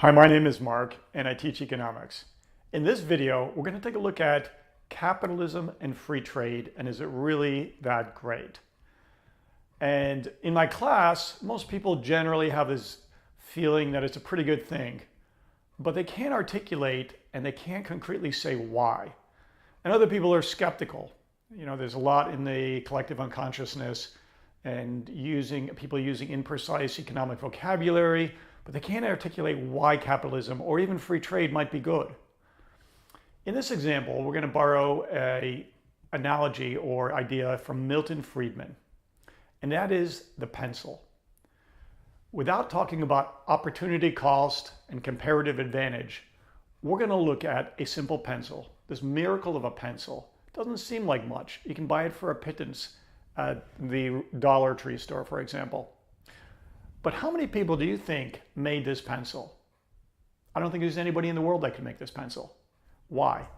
Hi, my name is Mark and I teach economics. In this video, we're going to take a look at capitalism and free trade, and is it really that great? And in my class, most people generally have this feeling that it's a pretty good thing, but they can't articulate and they can't concretely say why. And other people are skeptical. You know, there's a lot in the collective unconsciousness and people using imprecise economic vocabulary, but they can't articulate why capitalism or even free trade might be good. In this example, we're going to borrow an analogy or idea from Milton Friedman, and that is the pencil. Without talking about opportunity cost and comparative advantage, we're going to look at a simple pencil, this miracle of a pencil. It doesn't seem like much. You can buy it for a pittance at the Dollar Tree store, for example. But how many people do you think made this pencil? I don't think there's anybody in the world that could make this pencil. Why?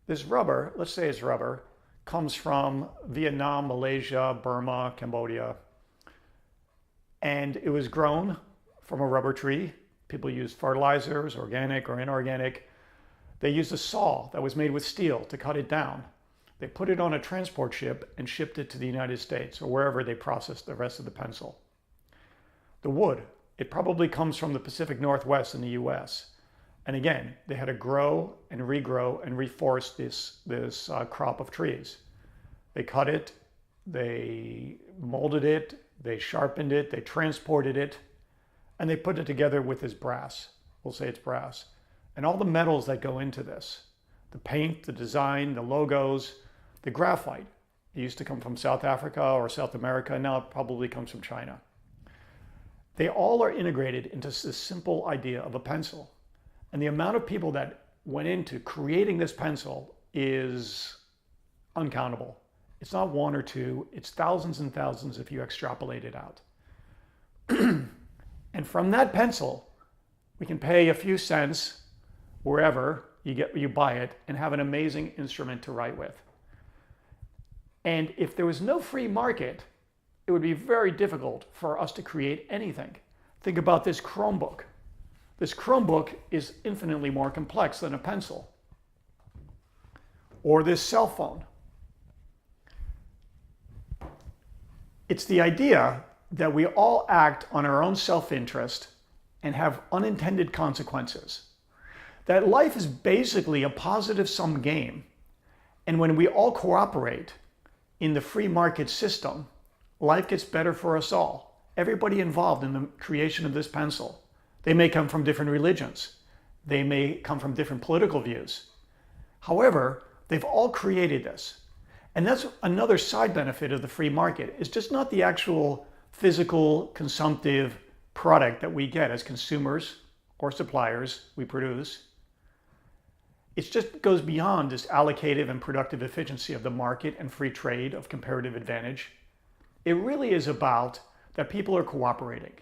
This rubber, let's say it's rubber, comes from Vietnam, Malaysia, Burma, Cambodia. And it was grown from a rubber tree. People used fertilizers, organic or inorganic. They used a saw that was made with steel to cut it down. They put it on a transport ship and shipped it to the United States or wherever they processed the rest of the pencil. The wood, it probably comes from the Pacific Northwest in the US. And again, they had to grow and regrow and reforest this crop of trees. They cut it, they molded it, they sharpened it, they transported it, and they put it together with this brass. We'll say it's brass. And all the metals that go into this, the paint, the design, the logos, the graphite. It used to come from South Africa or South America, and now it probably comes from China. They all are integrated into this simple idea of a pencil. And the amount of people that went into creating this pencil is uncountable. It's not one or two, it's thousands and thousands if you extrapolate it out. And from that pencil, we can pay a few cents wherever you buy it and have an amazing instrument to write with. And if there was no free market, it would be very difficult for us to create anything. Think about this Chromebook. This Chromebook is infinitely more complex than a pencil. Or this cell phone. It's the idea that we all act on our own self-interest and have unintended consequences. That life is basically a positive-sum game. And when we all cooperate in the free market system, life gets better for us all. Everybody involved in the creation of this pencil. They may come from different religions. They may come from different political views. However, they've all created this. And that's another side benefit of the free market. It's just not the actual physical consumptive product that we get as consumers or suppliers we produce. It just goes beyond this allocative and productive efficiency of the market and free trade of comparative advantage. It really is about that people are cooperating.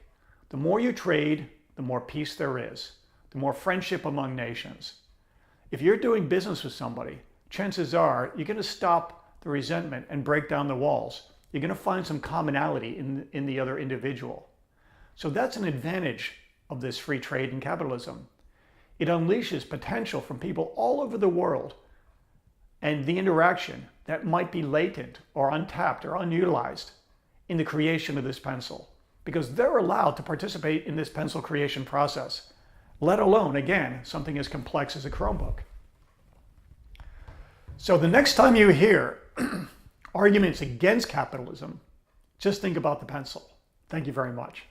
The more you trade, the more peace there is, the more friendship among nations. If you're doing business with somebody, chances are you're going to stop the resentment and break down the walls. You're going to find some commonality in the other individual. So that's an advantage of this free trade and capitalism. It unleashes potential from people all over the world, and the interaction that might be latent or untapped or unutilized in the creation of this pencil, because they're allowed to participate in this pencil creation process, let alone, again, something as complex as a Chromebook. So the next time you hear arguments against capitalism, just think about the pencil. Thank you very much.